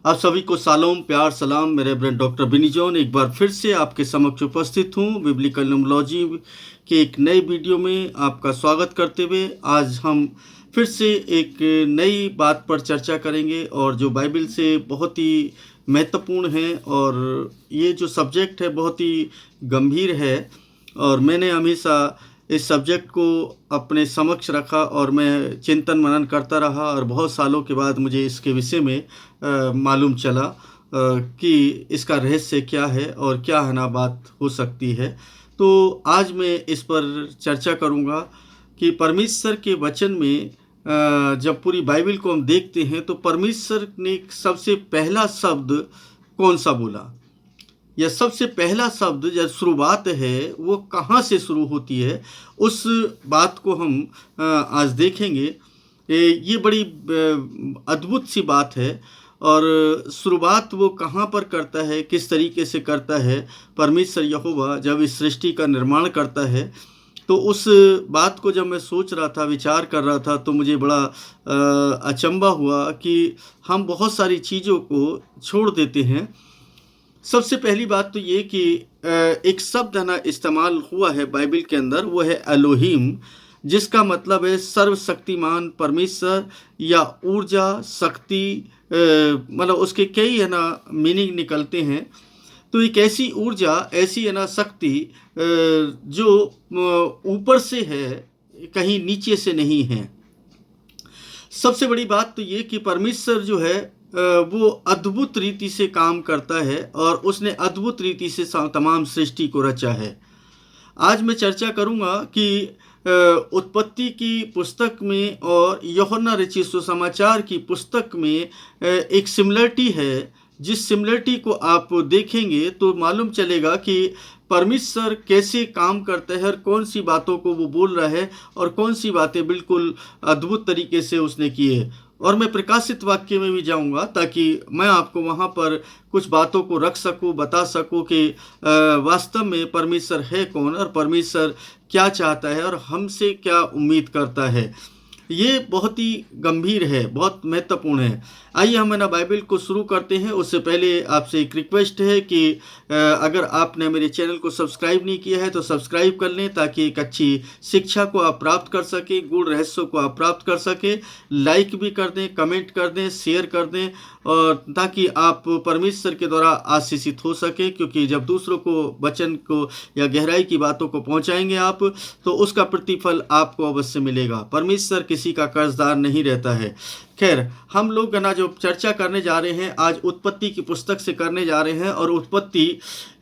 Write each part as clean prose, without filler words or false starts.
आप सभी को सालोम प्यार सलाम। मेरे ब्रेन डॉक्टर बिनी जॉन एक बार फिर से आपके समक्ष उपस्थित हूँ बिब्लिकल न्यूमरोलॉजी के एक नए वीडियो में आपका स्वागत करते हुए आज हम फिर से एक नई बात पर चर्चा करेंगे और जो बाइबल से बहुत ही महत्वपूर्ण है और ये जो सब्जेक्ट है बहुत ही गंभीर है और मैंने हमेशा इस सब्जेक्ट को अपने समक्ष रखा और मैं चिंतन मनन करता रहा और बहुत सालों के बाद मुझे इसके विषय में मालूम चला कि इसका रहस्य क्या है और क्या है ना बात हो सकती है। तो आज मैं इस पर चर्चा करूँगा कि परमेश्वर के वचन में जब पूरी बाइबल को हम देखते हैं तो परमेश्वर ने सबसे पहला शब्द कौन सा बोला या सबसे पहला शब्द जब शुरुआत है वो कहाँ से शुरू होती है, उस बात को हम आज देखेंगे। ये बड़ी अद्भुत सी बात है और शुरुआत वो कहाँ पर करता है, किस तरीके से करता है। परमेश्वर यहोवा जब इस सृष्टि का निर्माण करता है तो उस बात को जब मैं सोच रहा था, विचार कर रहा था, तो मुझे बड़ा अचंभा हुआ कि हम बहुत सारी चीज़ों को छोड़ देते हैं। सबसे पहली बात तो ये कि एक शब्द है ना इस्तेमाल हुआ है बाइबल के अंदर, वो है एलोहिम, जिसका मतलब है सर्वशक्तिमान परमेश्वर या ऊर्जा शक्ति। मतलब उसके कई है ना मीनिंग निकलते हैं। तो एक ऐसी ऊर्जा, ऐसी है ना शक्ति जो ऊपर से है, कहीं नीचे से नहीं है। सबसे बड़ी बात तो ये कि परमेश्वर जो है वो अद्भुत रीति से काम करता है और उसने अद्भुत रीति से तमाम सृष्टि को रचा है। आज मैं चर्चा करूंगा कि उत्पत्ति की पुस्तक में और यूहन्ना रचित सुसमाचार की पुस्तक में एक सिमिलरिटी है। जिस सिमिलरिटी को आप देखेंगे तो मालूम चलेगा कि परमेश्वर कैसे काम करता है और कौन सी बातों को वो बोल रहा है और कौन सी बातें बिल्कुल अद्भुत तरीके से उसने की है। और मैं प्रकाशित वाक्य में भी जाऊंगा ताकि मैं आपको वहाँ पर कुछ बातों को रख सकूं, बता सकूं कि वास्तव में परमेश्वर है कौन और परमेश्वर क्या चाहता है और हमसे क्या उम्मीद करता है। ये बहुत ही गंभीर है, बहुत महत्वपूर्ण है। आइए हम ना बाइबल को शुरू करते हैं। उससे पहले आपसे एक रिक्वेस्ट है कि अगर आपने मेरे चैनल को सब्सक्राइब नहीं किया है तो सब्सक्राइब कर लें ताकि एक अच्छी शिक्षा को आप प्राप्त कर सकें, गूढ़ रहस्यों को आप प्राप्त कर सकें। लाइक भी कर दें, कमेंट कर दें, शेयर कर दें और ताकि आप परमेश्वर के द्वारा आशीषित हो सकें, क्योंकि जब दूसरों को वचन को या गहराई की बातों को पहुंचाएंगे आप तो उसका प्रतिफल आपको अवश्य मिलेगा। परमेश्वर किसी का कर्जदार नहीं रहता है। खैर, हम लोग ना जो चर्चा करने जा रहे हैं आज उत्पत्ति की पुस्तक से करने जा रहे हैं और उत्पत्ति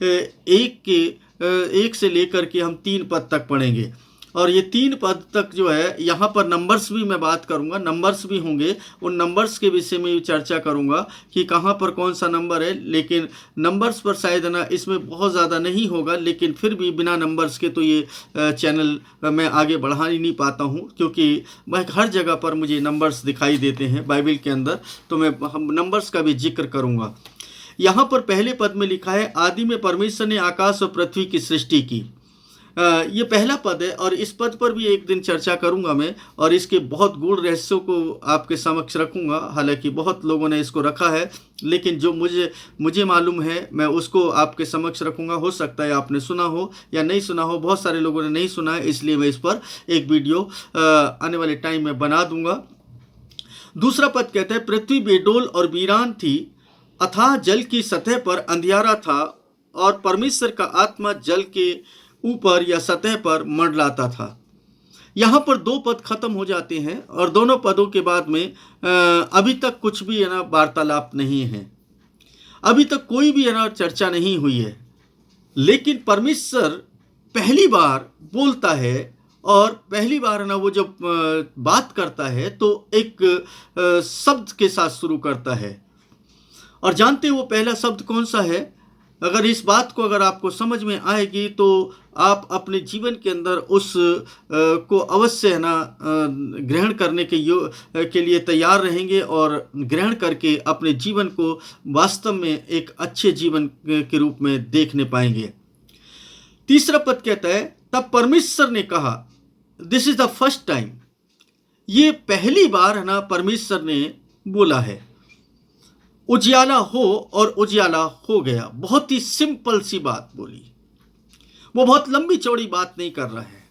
एक से लेकर के हम 3 पद तक पढ़ेंगे और ये 3 पद तक जो है यहाँ पर नंबर्स भी मैं बात करूँगा, नंबर्स भी होंगे। उन नंबर्स के विषय में भी चर्चा करूँगा कि कहाँ पर कौन सा नंबर है, लेकिन नंबर्स पर शायद ना इसमें बहुत ज़्यादा नहीं होगा, लेकिन फिर भी बिना नंबर्स के तो ये चैनल मैं आगे बढ़ा ही नहीं पाता हूँ, क्योंकि मैं हर जगह पर मुझे नंबर्स दिखाई देते हैं बाइबल के अंदर, तो मैं नंबर्स का भी जिक्र करूँगा। यहाँ पर पहले पद में लिखा है, आदि में परमेश्वर ने आकाश और पृथ्वी की सृष्टि की। ये पहला पद है और इस पद पर भी एक दिन चर्चा करूंगा मैं और इसके बहुत गूढ़ रहस्यों को आपके समक्ष रखूंगा। हालांकि बहुत लोगों ने इसको रखा है, लेकिन जो मुझे मालूम है मैं उसको आपके समक्ष रखूंगा। हो सकता है आपने सुना हो या नहीं सुना हो, बहुत सारे लोगों ने नहीं सुना है, इसलिए मैं इस पर एक वीडियो आने वाले टाइम में बना दूंगा। दूसरा पद कहता है, पृथ्वी बेडोल और वीरान थी, अथाह जल की सतह पर अंधियारा था और परमेश्वर का आत्मा जल के ऊपर या सतह पर मंडलाता था। यहाँ पर 2 पद खत्म हो जाते हैं और दोनों पदों के बाद में अभी तक कुछ भी है ना वार्तालाप नहीं है, अभी तक कोई भी है ना चर्चा नहीं हुई है। लेकिन परमेश्वर पहली बार बोलता है और पहली बार ना वो जब बात करता है तो एक शब्द के साथ शुरू करता है। और जानते हो वो पहला शब्द कौन सा है? अगर इस बात को अगर आपको समझ में आएगी तो आप अपने जीवन के अंदर उस को अवश्य है ना ग्रहण करने के लिए तैयार रहेंगे और ग्रहण करके अपने जीवन को वास्तव में एक अच्छे जीवन के रूप में देखने पाएंगे। तीसरा पद कहता है, तब परमेश्वर ने कहा, this is the first time, ये पहली बार है ना परमेश्वर ने बोला है। उजियाला हो और उजियाला हो गया। बहुत ही सिंपल सी बात बोली। वो बहुत लंबी चौड़ी बात नहीं कर रहा है।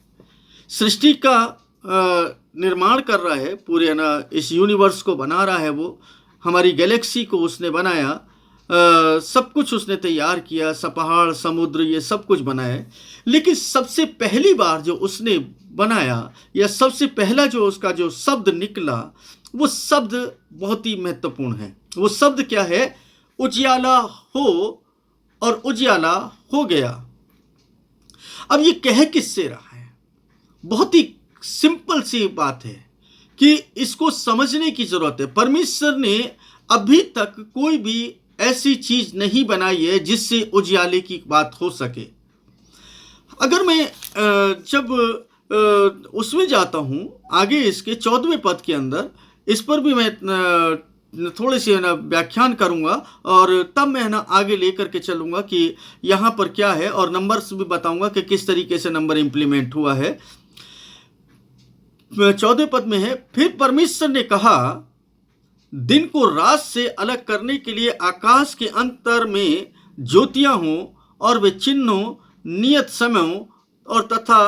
सृष्टि का निर्माण कर रहा है, पूरे ना इस यूनिवर्स को बना रहा है। वो हमारी गैलेक्सी को उसने बनाया, सब कुछ उसने तैयार किया, सब पहाड़ समुद्र ये सब कुछ बनाया है। लेकिन सबसे पहली बार जो उसने बनाया या सबसे पहला जो उसका जो शब्द निकला, वो शब्द बहुत ही महत्वपूर्ण है। वो शब्द क्या है? उजियाला हो और उजियाला हो गया। अब ये कह किससे रहा है? बहुत ही सिंपल सी बात है कि इसको समझने की जरूरत है। परमेश्वर ने अभी तक कोई भी ऐसी चीज नहीं बनाई है जिससे उजियाले की बात हो सके। अगर मैं जब उसमें जाता हूं आगे, इसके 14वें पद के अंदर, इस पर भी मैं थोड़े से ना व्याख्यान करूंगा और तब मैं ना आगे लेकर के चलूंगा कि यहाँ पर क्या है, और नंबर्स भी बताऊंगा कि किस तरीके से नंबर इंप्लीमेंट हुआ है। 14वें पद में है, फिर परमेश्वर ने कहा, दिन को रात से अलग करने के लिए आकाश के अंतर में ज्योतियां हों और वे चिन्हों, नियत समयों और तथा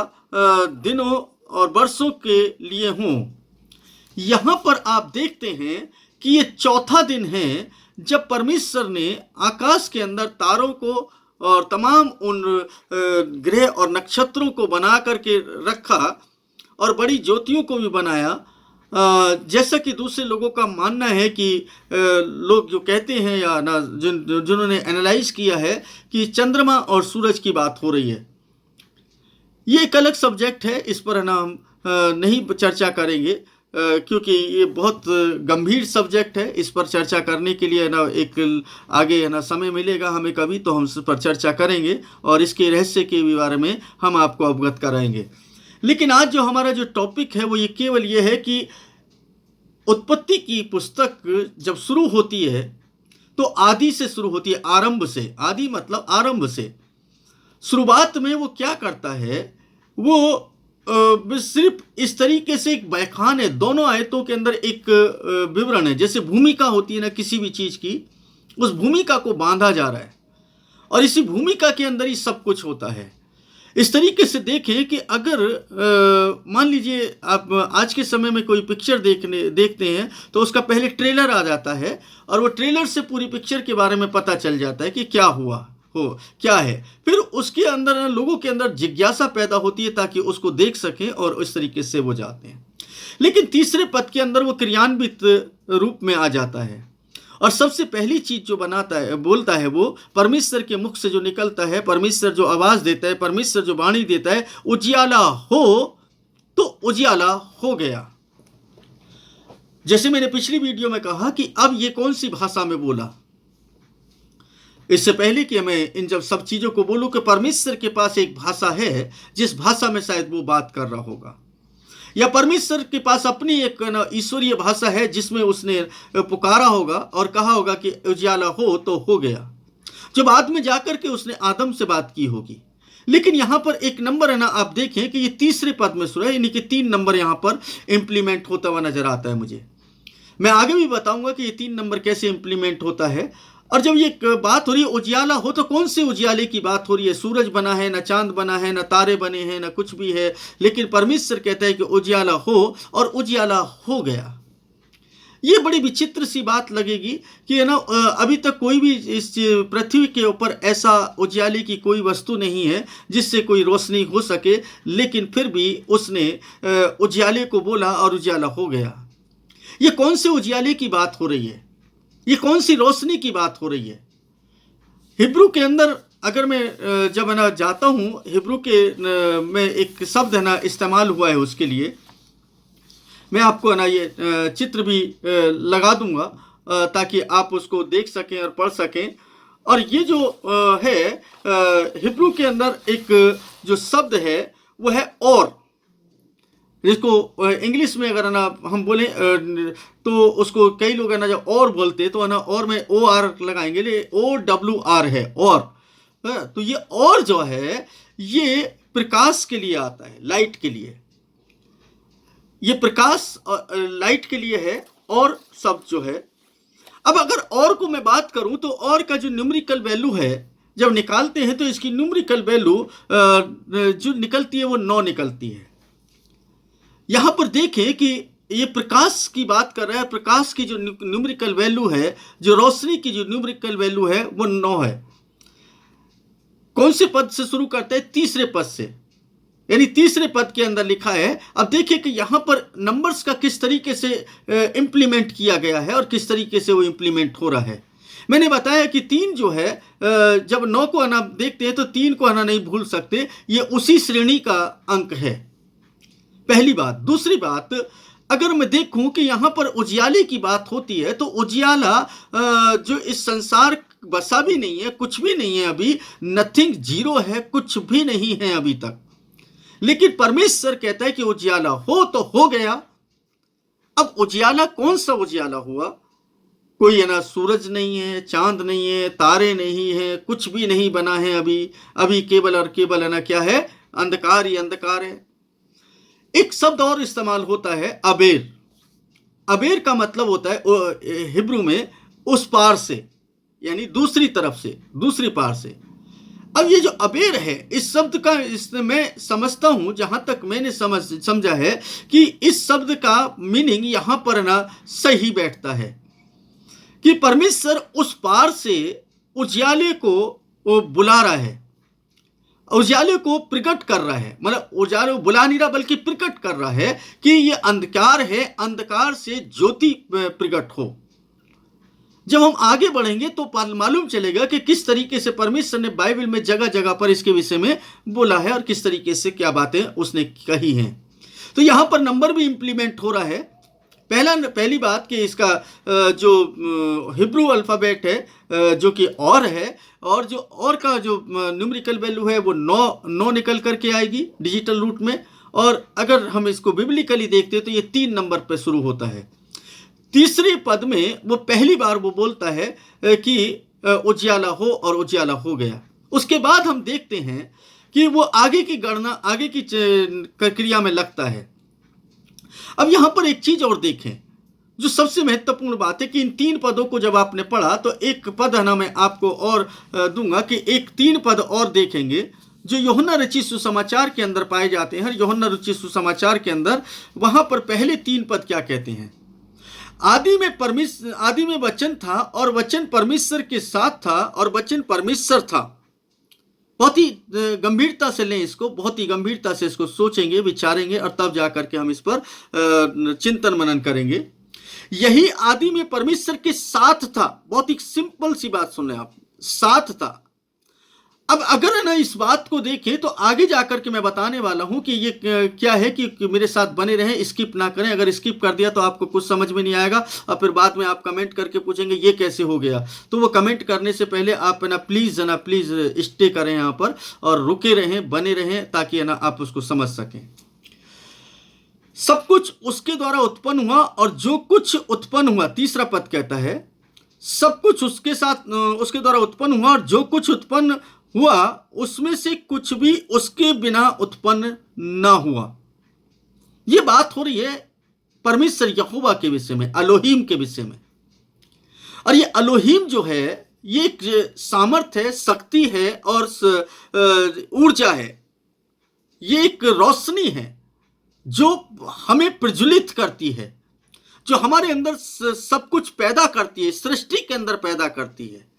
दिनों और वर्षों के लिए हों। यहां पर आप देखते हैं कि ये चौथा दिन है जब परमेश्वर ने आकाश के अंदर तारों को और तमाम उन ग्रह और नक्षत्रों को बना करके रखा और बड़ी ज्योतियों को भी बनाया। जैसा कि दूसरे लोगों का मानना है कि लोग जो कहते हैं या ना जिन्होंने एनालाइज किया है कि चंद्रमा और सूरज की बात हो रही है। ये एक अलग सब्जेक्ट है, इस पर है ना हम नहीं चर्चा करेंगे क्योंकि ये बहुत गंभीर सब्जेक्ट है। इस पर चर्चा करने के लिए ना एक आगे है ना समय मिलेगा हमें कभी, तो हम इस पर चर्चा करेंगे और इसके रहस्य के बारे में हम आपको अवगत कराएंगे। लेकिन आज जो हमारा जो टॉपिक है वो ये केवल ये है कि उत्पत्ति की पुस्तक जब शुरू होती है तो आदि से शुरू होती है, आरंभ से। आदि मतलब आरंभ से। शुरुआत में वो क्या करता है, वो सिर्फ इस तरीके से एक बयान है। दोनों आयतों के अंदर एक विवरण है। जैसे भूमिका होती है ना किसी भी चीज की, उस भूमिका को बांधा जा रहा है और इसी भूमिका के अंदर ही सब कुछ होता है। इस तरीके से देखें कि अगर मान लीजिए आप आज के समय में कोई पिक्चर देखते हैं तो उसका पहले ट्रेलर आ जाता है और वो ट्रेलर से पूरी पिक्चर के बारे में पता चल जाता है कि क्या हुआ हो क्या है। फिर उसके अंदर लोगों के अंदर जिज्ञासा पैदा होती है ताकि उसको देख सकें और इस तरीके से वो जाते हैं। लेकिन तीसरे पद के अंदर वो क्रियान्वित रूप में आ जाता है और सबसे पहली चीज जो बनाता है बोलता है वो परमेश्वर के मुख से जो निकलता है, परमेश्वर जो आवाज देता है, परमेश्वर जो वाणी देता है, उजियाला हो तो उजियाला हो गया। जैसे मैंने पिछली वीडियो में कहा कि अब ये कौन सी भाषा में बोला, इससे पहले कि मैं इन जब सब चीजों को बोलूं कि परमेश्वर के पास एक भाषा है जिस भाषा में शायद वो बात कर रहा होगा, या परमेश्वर के पास अपनी एक ईश्वरीय भाषा है जिसमें उसने पुकारा होगा और कहा होगा कि उजियाला हो तो हो गया। जब बाद में जाकर के उसने आदम से बात की होगी। लेकिन यहां पर एक नंबर है ना, आप देखें कि ये तीसरे पद में शुरू है, यानी कि 3 नंबर यहां पर इंप्लीमेंट होता हुआ नजर आता है मुझे। मैं आगे भी बताऊंगा कि ये 3 नंबर कैसे इंप्लीमेंट होता है। और जब ये बात हो रही है उजियाला हो तो कौन से उजियाले की बात हो रही है? सूरज बना है, ना चांद बना है, ना तारे बने हैं, ना कुछ भी है। लेकिन परमेश्वर कहता है कि उजियाला हो और उजियाला हो गया। ये बड़ी विचित्र सी बात लगेगी कि है ना, अभी तक कोई भी इस पृथ्वी के ऊपर ऐसा उजियाले की कोई वस्तु नहीं है जिससे कोई रोशनी हो सके, लेकिन फिर भी उसने उजियाले को बोला और उजियाला हो गया। ये कौन से उजियाले की बात हो रही है? ये कौन सी रोशनी की बात हो रही है? हिब्रू के अंदर अगर मैं जब है ना जाता हूं, हिब्रू के में एक शब्द है ना इस्तेमाल हुआ है, उसके लिए मैं आपको है ना ये चित्र भी लगा दूंगा ताकि आप उसको देख सकें और पढ़ सकें। और ये जो है हिब्रू के अंदर एक जो शब्द है वो है और, जिसको इंग्लिश में अगर ना हम बोले तो उसको कई लोग है ना जब और बोलते तो है ना और में OR लगाएंगे, ले OWR है और। तो ये और जो है ये प्रकाश के लिए आता है, लाइट के लिए। ये प्रकाश लाइट के लिए है और शब्द जो है। अब अगर और को मैं बात करूं तो और का जो न्यूमेरिकल वैल्यू है जब निकालते हैं तो इसकी न्यूमेरिकल वैल्यू जो निकलती है वो 9 निकलती है। यहां पर देखें कि ये प्रकाश की बात कर रहा है। प्रकाश की जो न्यूमेरिकल वैल्यू है, जो रोशनी की जो न्यूमेरिकल वैल्यू है वो 9 है। कौन से पद से शुरू करते हैं? तीसरे पद से, यानी तीसरे पद के अंदर लिखा है। अब देखिए कि यहां पर नंबर्स का किस तरीके से इंप्लीमेंट किया गया है और किस तरीके से वो इंप्लीमेंट हो रहा है। मैंने बताया कि 3 जो है, जब 9 को आना देखते हैं तो 3 को आना नहीं भूल सकते, ये उसी श्रेणी का अंक है, पहली बात। दूसरी बात, अगर मैं देखूं कि यहां पर उजियाले की बात होती है तो उजियाला जो इस संसार बसा भी नहीं है, कुछ भी नहीं है, अभी नथिंग, जीरो है, कुछ भी नहीं है अभी तक। लेकिन परमेश्वर कहता है कि उजियाला हो तो हो गया। अब उजियाला कौन सा उजियाला हुआ? कोई है ना, सूरज नहीं है, चांद नहीं है, तारे नहीं है, कुछ भी नहीं बना है अभी केवल और केवल है ना क्या है? अंधकार ही अंधकार है। एक शब्द और इस्तेमाल होता है, अबेर। अबेर का मतलब होता है हिब्रू में उस पार से, यानी दूसरी तरफ से, दूसरी पार से। अब ये जो अबेर है, इस शब्द का मैं समझता हूं, जहां तक मैंने समझा है कि इस शब्द का मीनिंग यहां पर ना सही बैठता है कि परमेश्वर उस पार से उजियाले को बुला रहा है, उजियाले को प्रकट कर रहा है। मतलब उजियाले को बुला नहीं रहा बल्कि प्रकट कर रहा है कि ये अंधकार है, अंधकार से ज्योति प्रकट हो। जब हम आगे बढ़ेंगे तो मालूम चलेगा कि किस तरीके से परमेश्वर ने बाइबल में जगह जगह पर इसके विषय में बोला है और किस तरीके से क्या बातें उसने कही हैं। तो यहां पर नंबर भी इंप्लीमेंट हो रहा है। पहली बात कि इसका जो हिब्रू अल्फ़ाबेट है जो कि और है, और जो और का जो न्यूमेरिकल वैल्यू है वो 9 निकल करके आएगी डिजिटल रूट में। और अगर हम इसको बिब्लिकली देखते हैं तो ये 3 नंबर पर शुरू होता है। तीसरे पद में वो पहली बार वो बोलता है कि उजियाला हो और उजियाला हो गया। उसके बाद हम देखते हैं कि वो आगे की गणना, आगे की क्रिया में लगता है। अब यहां पर एक चीज और देखें जो सबसे महत्वपूर्ण बात है कि इन 3 पदों को जब आपने पढ़ा तो एक पद है ना मैं आपको और दूंगा कि एक 3 पद और देखेंगे जो यूहन्ना रचित सुसमाचार के अंदर पाए जाते हैं। यूहन्ना रचित सुसमाचार के अंदर वहां पर पहले 3 पद क्या कहते हैं? आदि में वचन था और वचन परमेश्वर के साथ था और वचन परमेश्वर था। बहुत ही गंभीरता से लें इसको, बहुत ही गंभीरता से इसको सोचेंगे, विचारेंगे और तब जाकर के हम इस पर चिंतन मनन करेंगे। यही आदि में परमेश्वर के साथ था। बहुत ही सिंपल सी बात सुन लें आप, साथ था। अब अगर है ना इस बात को देखें तो आगे जाकर के मैं बताने वाला हूं कि ये क्या है कि मेरे साथ बने रहें, स्किप ना करें। अगर स्किप कर दिया तो आपको कुछ समझ में नहीं आएगा और फिर बाद में आप कमेंट करके पूछेंगे ये कैसे हो गया। तो वो कमेंट करने से पहले आप है ना प्लीज़ स्टे करें यहाँ पर और रुके रहें, बने रहें, ताकि है ना आप उसको समझ सकें। सब कुछ उसके द्वारा उत्पन्न हुआ और जो कुछ उत्पन्न हुआ, तीसरा पद कहता है सब कुछ उसके द्वारा उत्पन्न हुआ और जो कुछ उत्पन्न हुआ उसमें से कुछ भी उसके बिना उत्पन्न न हुआ। यह बात हो रही है परमेश्वर यहोवा के विषय में, अलोहीम के विषय में। और ये अलोहीम जो है ये एक सामर्थ है, शक्ति है और ऊर्जा है। ये एक रोशनी है जो हमें प्रज्वलित करती है, जो हमारे अंदर सब कुछ पैदा करती है, सृष्टि के अंदर पैदा करती है।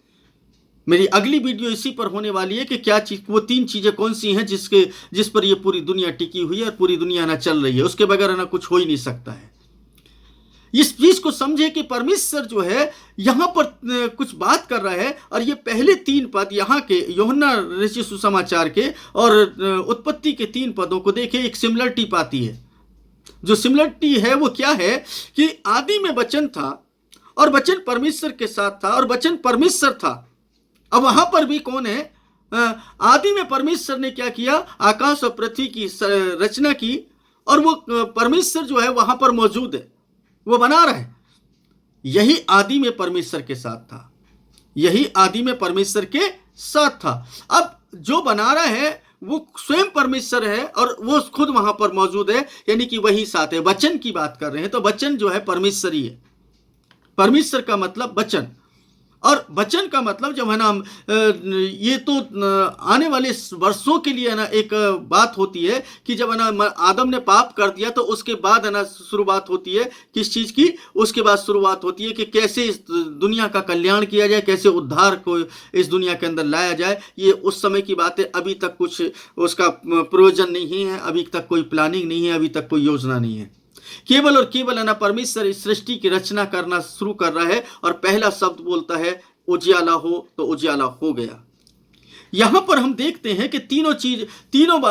मेरी अगली वीडियो इसी पर होने वाली है कि क्या चीज, वो 3 चीजें कौन सी हैं जिस पर ये पूरी दुनिया टिकी हुई है और पूरी दुनिया ना चल रही है। उसके बगैर ना कुछ हो ही नहीं सकता है। इस चीज को समझे कि परमेश्वर जो है यहां पर कुछ बात कर रहा है और ये पहले 3 पद यहाँ के यूहन्ना रचित सुसमाचार के और उत्पत्ति के 3 पदों को देखें, एक सिमिलरिटी पाती है। जो सिमिलरिटी है वो क्या है कि आदि में वचन था और वचन परमेश्वर के साथ था और वचन परमेश्वर था। अब वहां पर भी कौन है? आदि में परमेश्वर ने क्या किया? आकाश और पृथ्वी की रचना की और वो परमेश्वर जो है वहां पर मौजूद है, वो बना रहा है। यही आदि में परमेश्वर के साथ था, यही आदि में परमेश्वर के साथ था। अब जो बना रहा है वो स्वयं परमेश्वर है और वो खुद वहां पर मौजूद है, यानी कि वही साथ है। वचन की बात कर रहे हैं तो वचन जो है परमेश्वर ही है। परमेश्वर का मतलब वचन, और वचन का मतलब जब है ना ये तो आने वाले वर्षों के लिए है ना एक बात होती है कि जब है ना आदम ने पाप कर दिया तो उसके बाद है ना शुरुआत होती है किस चीज़ की, उसके बाद शुरुआत होती है कि कैसे इस दुनिया का कल्याण किया जाए, कैसे उद्धार को इस दुनिया के अंदर लाया जाए। ये उस समय की बात है, अभी तक कुछ उसका प्रयोजन नहीं है, अभी तक कोई प्लानिंग नहीं है, अभी तक कोई योजना नहीं है। केवल और केवल है ना परमेश्वर इस सृष्टि की रचना करना शुरू कर रहा है और पहला शब्द बोलता है उजियाला हो, तो उजियाला हो गया। यहां पर हम देखते हैं कि तीनों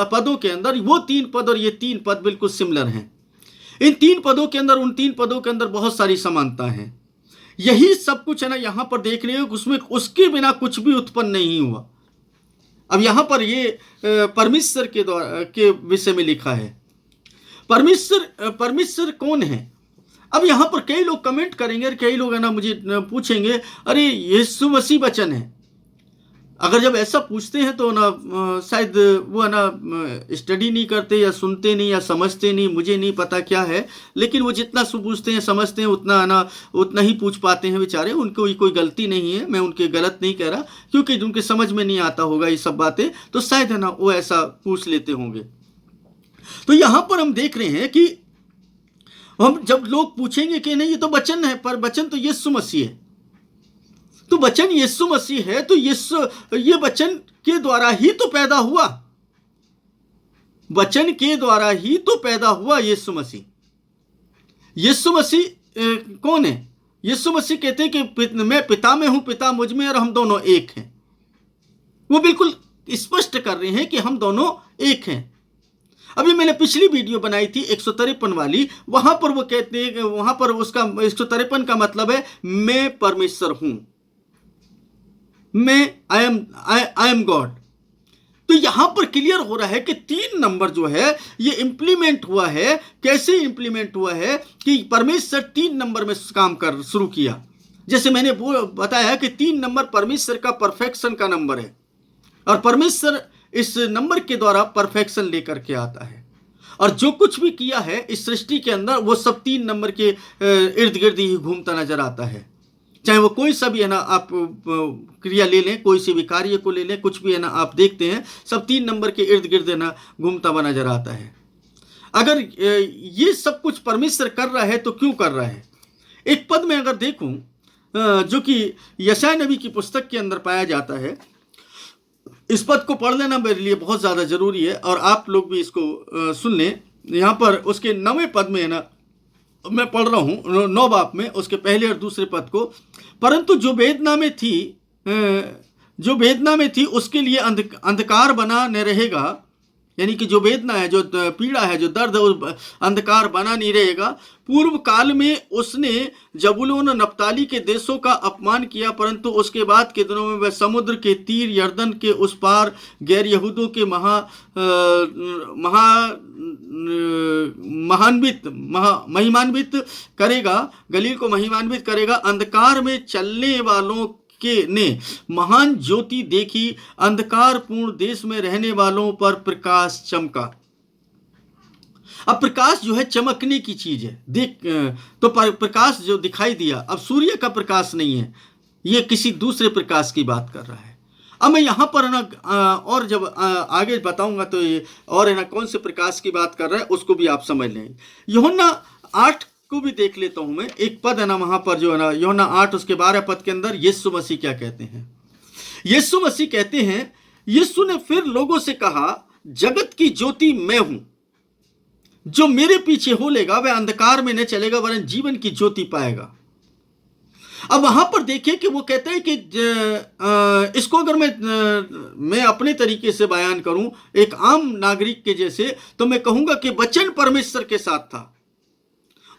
पदों के अंदर वो 3 पद और ये 3 पद बिल्कुल सिमिलर हैं। इन 3 पदों के अंदर, उन 3 पदों के अंदर बहुत सारी समानता है। यही सब कुछ है ना यहां पर देख रहे हो, उसमें उसके बिना कुछ भी उत्पन्न नहीं हुआ। अब यहां पर ये परमेश्वर के द्वारा के विषय में लिखा है। परमेश्वर कौन है? अब यहां पर कई लोग कमेंट करेंगे, कई लोग है ना मुझे पूछेंगे, अरे यीशु मसीह वचन है। अगर जब ऐसा पूछते हैं तो ना शायद वो है ना स्टडी नहीं करते या सुनते नहीं या समझते नहीं, मुझे नहीं पता क्या है, लेकिन वो जितना पूछते हैं समझते हैं उतना है ना उतना ही पूछ पाते हैं बेचारे। उनको कोई गलती नहीं है, मैं उनके गलत नहीं कह रहा, क्योंकि उनके समझ में नहीं आता होगा ये सब बातें, तो शायद है ना वो ऐसा पूछ लेते होंगे। तो यहां पर हम देख रहे हैं कि हम जब लोग पूछेंगे कि नहीं ये तो वचन है, पर वचन तो यीशु मसीह है, तो वचन यीशु मसीह है, तो ये वचन के द्वारा ही तो पैदा हुआ, वचन के द्वारा ही तो पैदा हुआ यीशु मसीह। यीशु मसीह कौन है? यीशु मसीह कहते हैं कि मैं पिता में हूं, पिता मुझ में, और हम दोनों एक हैं। वो बिल्कुल स्पष्ट कर रहे हैं कि हम दोनों एक हैं। अभी मैंने पिछली वीडियो बनाई थी 153 वाली, वहां पर वो कहते हैं, वहां पर उसका 153 का मतलब है मैं परमेश्वर हूं, मैं आई एम गॉड। तो यहां पर क्लियर हो रहा है कि 3 नंबर जो है ये इंप्लीमेंट हुआ है। कैसे इंप्लीमेंट हुआ है कि परमेश्वर 3 नंबर में काम कर शुरू किया। जैसे मैंने बताया कि 3 नंबर परमेश्वर का परफेक्शन का नंबर है, और परमेश्वर इस नंबर के द्वारा परफेक्शन लेकर के आता है, और जो कुछ भी किया है इस सृष्टि के अंदर वो सब 3 नंबर के इर्द गिर्द ही घूमता नजर आता है। चाहे वो कोई सा भी है ना आप क्रिया ले लें, कोई से भी कार्य को ले लें, कुछ भी है ना आप देखते हैं सब 3 नंबर के इर्द गिर्द है ना घूमता हुआ नजर आता है। अगर ये सब कुछ परमेश्वर कर रहा है तो क्यों कर रहा है? एक पद में अगर देखूं जो कि यशायाह नबी की पुस्तक के अंदर पाया जाता है, इस पद को पढ़ लेना मेरे लिए बहुत ज़्यादा जरूरी है, और आप लोग भी इसको सुन लें। यहाँ पर उसके 9वें पद में है ना मैं पढ़ रहा हूँ 9 बाप में उसके पहले और दूसरे पद को, परंतु जो वेदना में थी उसके लिए अंधकार बना न रहेगा, यानी कि जो वेदना है, जो पीड़ा है, जो दर्द है, उस अंधकार बना नहीं रहेगा। पूर्व काल में उसने जबूलून और नप्ताली के देशों का अपमान किया, परंतु उसके बाद के दिनों में वह समुद्र के तीर यर्दन के उस पार गैर यहूदों के महिमान्वित करेगा, गलील को महिमान्वित करेगा। अंधकार में चलने वालों ने महान ज्योति देखी, अंधकारपूर्ण देश में रहने वालों पर प्रकाश चमका। अब प्रकाश जो है चमकने की चीज है, देख तो प्रकाश जो दिखाई दिया, अब सूर्य का प्रकाश नहीं है, ये किसी दूसरे प्रकाश की बात कर रहा है। अब मैं यहां पर ना और जब आगे बताऊंगा तो ये और है ना कौन से प्रकाश की बात कर रहा है उसको भी आप समझ लेंगे। यूहन्ना 8 को भी देख लेता हूं मैं, एक पद है ना वहां पर जो है ना यूहन्ना 8 उसके 12 पद के अंदर यीशु मसीह क्या कहते हैं। यीशु मसीह कहते हैं, यीशु ने फिर लोगों से कहा, जगत की ज्योति मैं हूं, जो मेरे पीछे हो लेगा वह अंधकार में न चलेगा वरन जीवन की ज्योति पाएगा। अब वहां पर देखिए कि वो कहते हैं कि इसको अगर मैं अपने तरीके से बयान करूं एक आम नागरिक के जैसे, तो मैं कहूंगा कि वचन परमेश्वर के साथ था,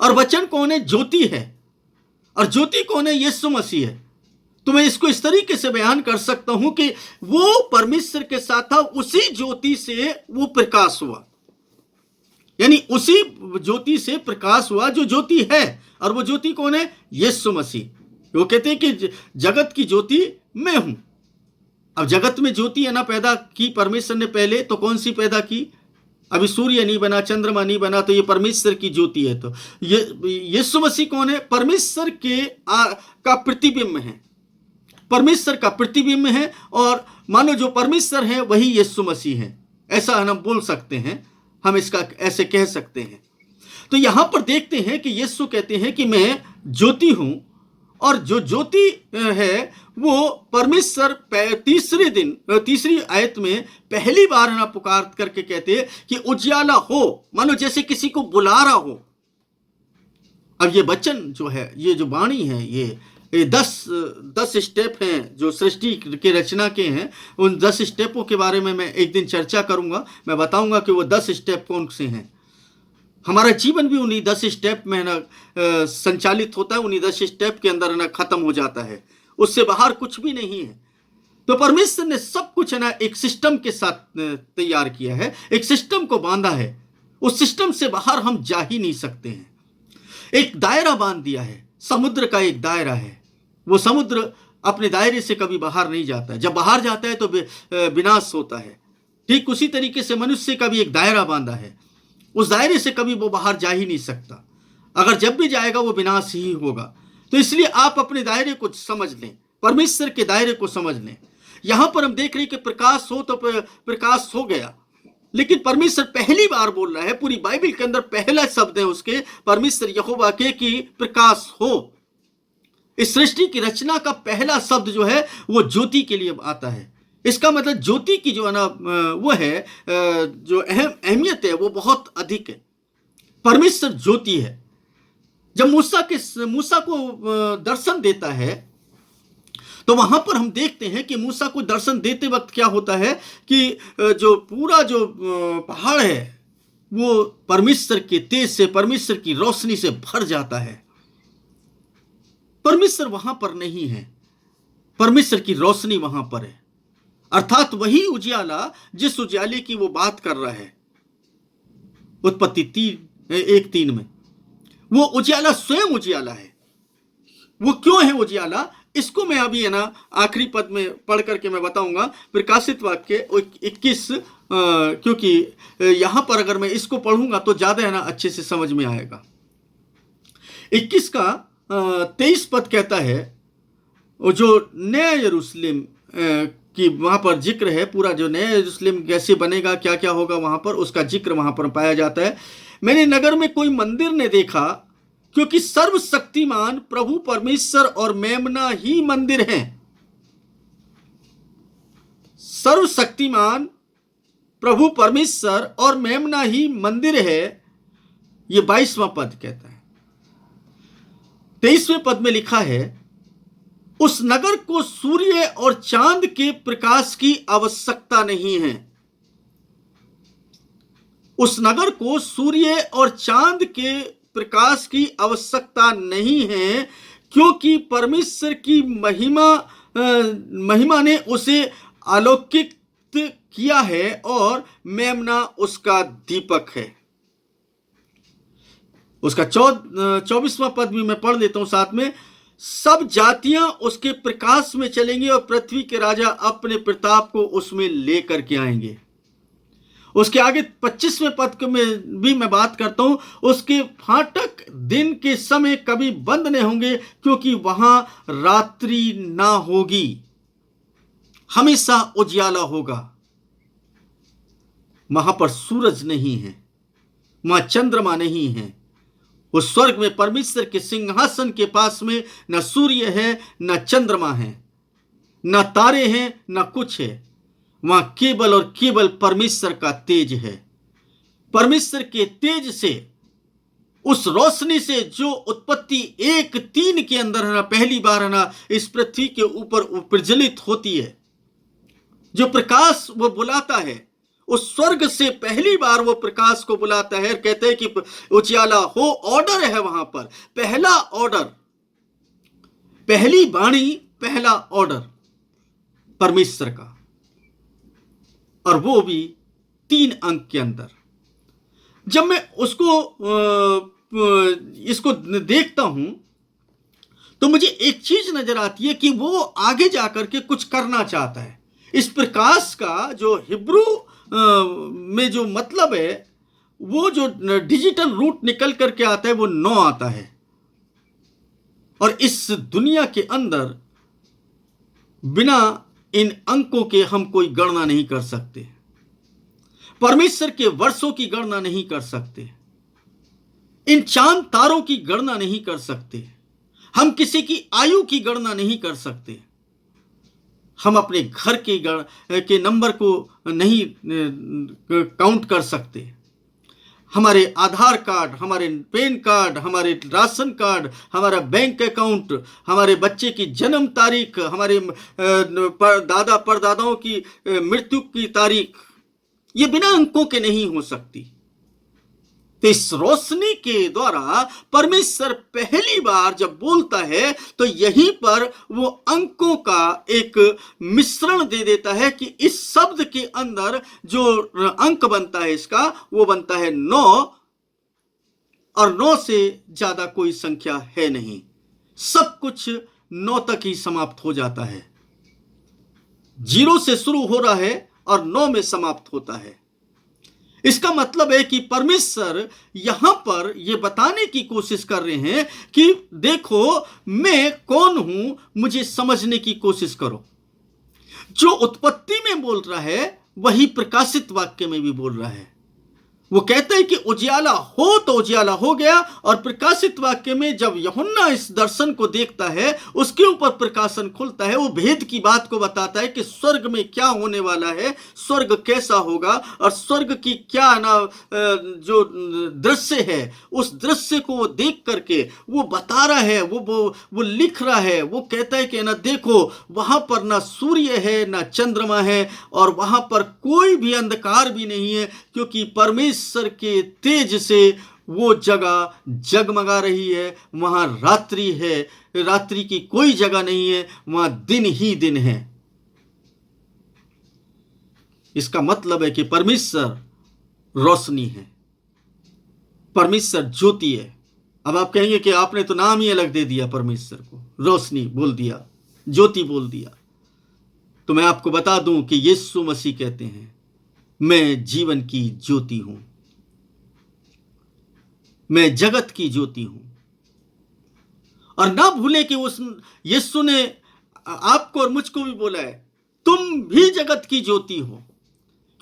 और वचन कौन है? ज्योति है, और ज्योति कौन है? यीशु मसीह है। तो मैं इसको इस तरीके से बयान कर सकता हूं कि वो परमेश्वर के साथ था, उसी ज्योति से वो प्रकाश हुआ, यानी उसी ज्योति से प्रकाश हुआ जो ज्योति है, और वो ज्योति कौन है? यीशु मसीह। वो कहते हैं कि जगत की ज्योति मैं हूं। अब जगत में ज्योति है ना पैदा की परमेश्वर ने पहले, तो कौन सी पैदा की? अभी सूर्य नहीं बना, चंद्रमा नहीं बना, तो ये परमेश्वर की ज्योति है। तो ये यीशु मसीह कौन है? परमेश्वर का प्रतिबिंब है, परमेश्वर का प्रतिबिंब है। और मानो जो परमेश्वर है वही यीशु मसीह है, ऐसा हम बोल सकते हैं, हम इसका ऐसे कह सकते हैं। तो यहां पर देखते हैं कि यीशु कहते हैं कि मैं ज्योति हूं, और जो ज्योति है वो परमेश्वर तीसरी आयत में पहली बार ना पुकार करके कहते हैं कि उजियाला हो, मानो जैसे किसी को बुला रहा हो। अब ये वचन जो है, ये जो वाणी है, ये 10 स्टेप हैं जो सृष्टि के रचना के हैं। उन 10 स्टेपों के बारे में मैं एक दिन चर्चा करूंगा। मैं बताऊंगा कि वो 10 स्टेप कौन से हैं। हमारा जीवन भी उन्हीं 10 स्टेप में ना संचालित होता है, उन्हीं 10 स्टेप के अंदर ना खत्म हो जाता है, उससे बाहर कुछ भी नहीं है। तो परमेश्वर ने सब कुछ ना एक सिस्टम के साथ तैयार किया है, एक सिस्टम को बांधा है। उस सिस्टम से बाहर हम जा ही नहीं सकते हैं। एक दायरा बांध दिया है, समुद्र का एक दायरा है। वो समुद्र अपने दायरे से कभी बाहर नहीं जाता है, जब बाहर जाता है तो विनाश होता है। ठीक उसी तरीके से मनुष्य का भी एक दायरा बांधा है, उस दायरे से कभी वो बाहर जा ही नहीं सकता। अगर जब भी जाएगा वो विनाश ही होगा। तो इसलिए आप अपने दायरे को समझ लें, परमेश्वर के दायरे को समझ लें। यहां पर हम देख रहे हैं कि प्रकाश हो तो प्रकाश हो गया, लेकिन परमेश्वर पहली बार बोल रहा है, पूरी बाइबल के अंदर पहला शब्द है उसके, परमेश्वर यहोवा के, कि प्रकाश हो। इस सृष्टि की रचना का पहला शब्द जो है वो ज्योति के लिए आता है। इसका मतलब ज्योति की जो है ना वो है, जो अहमियत है वो बहुत अधिक है। परमेश्वर ज्योति है। जब मूसा को दर्शन देता है तो वहां पर हम देखते हैं कि मूसा को दर्शन देते वक्त क्या होता है कि जो पूरा जो पहाड़ है वो परमेश्वर के तेज से, परमेश्वर की रोशनी से भर जाता है। परमेश्वर वहां पर नहीं है, परमेश्वर की रोशनी वहां पर है। अर्थात वही उजियाला जिस उजियाले की वो बात कर रहा है उत्पत्ति 1:3 में, वो उजियाला स्वयं उजियाला है। वो क्यों है उजियाला, इसको मैं अभी है ना आखिरी पद में पढ़ करके मैं बताऊंगा। प्रकाशित वाक्य 21, क्योंकि यहां पर अगर मैं इसको पढ़ूंगा तो ज्यादा है ना अच्छे से समझ में आएगा। 21 का 23 पद कहता है, वो जो नया यरूशलेम कि वहां पर जिक्र है, पूरा जो नया यरूशलेम कैसे बनेगा, क्या क्या होगा वहां पर, उसका जिक्र वहां पर पाया जाता है। मैंने नगर में कोई मंदिर ने देखा, क्योंकि सर्वशक्तिमान प्रभु परमेश्वर और मेमना ही मंदिर हैं। सर्वशक्तिमान प्रभु परमेश्वर और मेमना ही मंदिर है, ये 22वां पद कहता है। 23वें पद में लिखा है, उस नगर को सूर्य और चांद के प्रकाश की आवश्यकता नहीं है। उस नगर को सूर्य और चांद के प्रकाश की आवश्यकता नहीं है, क्योंकि परमेश्वर की महिमा ने उसे आलोकित किया है और मेमना उसका दीपक है। उसका 24वां पद भी मैं पढ़ देता हूं साथ में। सब जातियां उसके प्रकाश में चलेंगी और पृथ्वी के राजा अपने प्रताप को उसमें लेकर के आएंगे। उसके आगे 25वें पद में भी मैं बात करता हूं, उसके फाटक दिन के समय कभी बंद नहीं होंगे, क्योंकि वहां रात्रि ना होगी, हमेशा उजियाला होगा। वहां पर सूरज नहीं है, वहां चंद्रमा नहीं है। उस स्वर्ग में परमेश्वर के सिंहासन के पास में न सूर्य है, न चंद्रमा है, न तारे हैं, न कुछ है। वहां केवल और केवल परमेश्वर का तेज है। परमेश्वर के तेज से, उस रोशनी से जो उत्पत्ति 1:3 के अंदर है ना पहली बार है ना इस पृथ्वी के ऊपर प्रज्वलित होती है, जो प्रकाश वो बुलाता है, उस स्वर्ग से पहली बार वो प्रकाश को बुलाता है। कहते हैं कि उजियाला हो, ऑर्डर है वहां पर, पहला ऑर्डर, पहली वाणी, पहला ऑर्डर परमेश्वर का, और वो भी 3 अंक के अंदर। जब मैं इसको देखता हूं तो मुझे एक चीज नजर आती है कि वो आगे जाकर के कुछ करना चाहता है। इस प्रकाश का जो हिब्रू में जो मतलब है, वो जो डिजिटल रूट निकल करके आता है वो 9 आता है। और इस दुनिया के अंदर बिना इन अंकों के हम कोई गणना नहीं कर सकते, परमेश्वर के वर्षों की गणना नहीं कर सकते, इन चांद तारों की गणना नहीं कर सकते, हम किसी की आयु की गणना नहीं कर सकते, हम अपने घर के नंबर को नहीं काउंट कर सकते। हमारे आधार कार्ड, हमारे पैन कार्ड, हमारे राशन कार्ड, हमारा बैंक अकाउंट, हमारे बच्चे की जन्म तारीख, हमारे दादा परदादाओं की मृत्यु की तारीख, ये बिना अंकों के नहीं हो सकती। तो इस रोशनी के द्वारा परमेश्वर पहली बार जब बोलता है तो यहीं पर वो अंकों का एक मिश्रण दे देता है कि इस शब्द के अंदर जो अंक बनता है इसका, वो बनता है 9, और 9 से ज्यादा कोई संख्या है नहीं। सब कुछ 9 तक ही समाप्त हो जाता है। 0 से शुरू हो रहा है और 9 में समाप्त होता है। इसका मतलब है कि परमेश्वर यहां पर यह बताने की कोशिश कर रहे हैं कि देखो मैं कौन हूं, मुझे समझने की कोशिश करो। जो उत्पत्ति में बोल रहा है वही प्रकाशित वाक्य में भी बोल रहा है। वो कहता है कि उजियाला हो तो उजियाला हो गया, और प्रकाशित वाक्य में जब यूहन्ना इस दर्शन को देखता है उसके ऊपर प्रकाशन खुलता है, वो भेद की बात को बताता है कि स्वर्ग में क्या होने वाला है, स्वर्ग कैसा होगा, और स्वर्ग की क्या ना जो दृश्य है उस दृश्य को वो देख करके वो बता रहा है, वो लिख रहा है। वो कहता है कि ना देखो वहां पर ना सूर्य है ना चंद्रमा है, और वहां पर कोई भी अंधकार भी नहीं है, क्योंकि परमेश्वर के तेज से वो जगह जगमगा रही है। वहां रात्रि है, रात्रि की कोई जगह नहीं है, वहां दिन ही दिन है। इसका मतलब है कि परमेश्वर रोशनी है, परमेश्वर ज्योति है। अब आप कहेंगे कि आपने तो नाम ही अलग दे दिया परमेश्वर को, रोशनी बोल दिया, ज्योति बोल दिया। तो मैं आपको बता दूं कि यीशु मसीह कहते हैं मैं जीवन की ज्योति हूं, मैं जगत की ज्योति हूं। और ना भूले कि उस यीशु ने आपको और मुझको भी बोला है तुम भी जगत की ज्योति हो,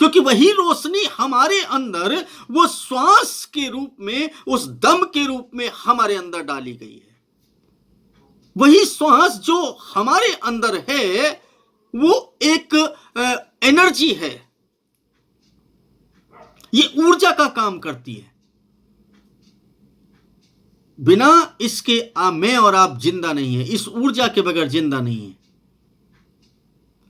क्योंकि वही रोशनी हमारे अंदर वो श्वास के रूप में, उस दम के रूप में हमारे अंदर डाली गई है। वही श्वास जो हमारे अंदर है वो एक एनर्जी है, ये ऊर्जा का काम करती है। बिना इसके मैं और आप जिंदा नहीं है, इस ऊर्जा के बगैर जिंदा नहीं है।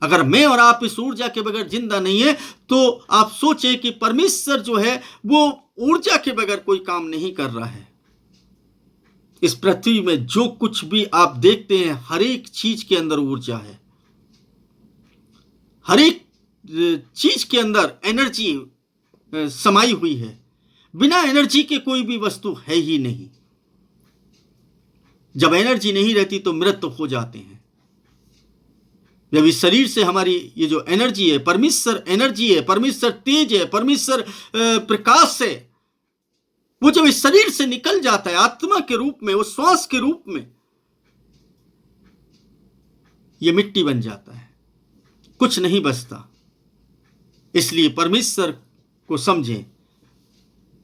अगर मैं और आप इस ऊर्जा के बगैर जिंदा नहीं है तो आप सोचें कि परमेश्वर जो है वो ऊर्जा के बगैर कोई काम नहीं कर रहा है। इस पृथ्वी में जो कुछ भी आप देखते हैं हर एक चीज के अंदर ऊर्जा है, हर एक चीज के अंदर एनर्जी समाई हुई है। बिना एनर्जी के कोई भी वस्तु है ही नहीं। जब एनर्जी नहीं रहती तो मृत हो जाते हैं। जब इस शरीर से हमारी ये जो एनर्जी है, परमेश्वर एनर्जी है, परमेश्वर तेज है, परमेश्वर प्रकाश है, वो जब इस शरीर से निकल जाता है आत्मा के रूप में, उस श्वास के रूप में, ये मिट्टी बन जाता है, कुछ नहीं बचता। इसलिए परमेश्वर को समझें।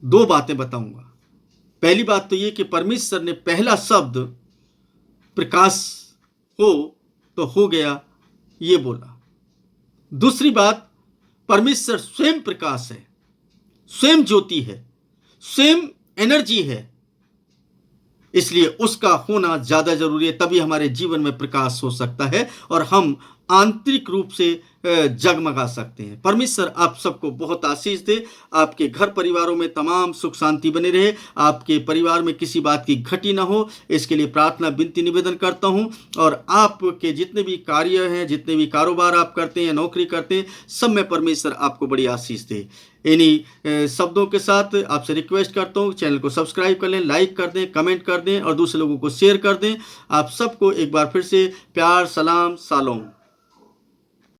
2 बातें बताऊंगा। पहली बात तो ये कि परमेश्वर ने पहला शब्द प्रकाश हो तो हो गया ये बोला। दूसरी बात, परमेश्वर स्वयं प्रकाश है, स्वयं ज्योति है, स्वयं एनर्जी है, इसलिए उसका होना ज्यादा जरूरी है। तभी हमारे जीवन में प्रकाश हो सकता है और हम आंतरिक रूप से जगमगा सकते हैं। परमेश्वर आप सबको बहुत आशीष दे, आपके घर परिवारों में तमाम सुख शांति बने रहे, आपके परिवार में किसी बात की घटी ना हो, इसके लिए प्रार्थना विनती निवेदन करता हूं। और आपके जितने भी कार्य हैं, जितने भी कारोबार आप करते हैं, नौकरी करते हैं, सब में परमेश्वर आपको बड़ी आशीष दे। इन्हीं शब्दों के साथ आपसे रिक्वेस्ट करता हूँ, चैनल को सब्सक्राइब कर लें, लाइक कर दें, कमेंट कर दें और दूसरे लोगों को शेयर कर दें। आप सबको एक बार फिर से प्यार, सलाम, शालोम।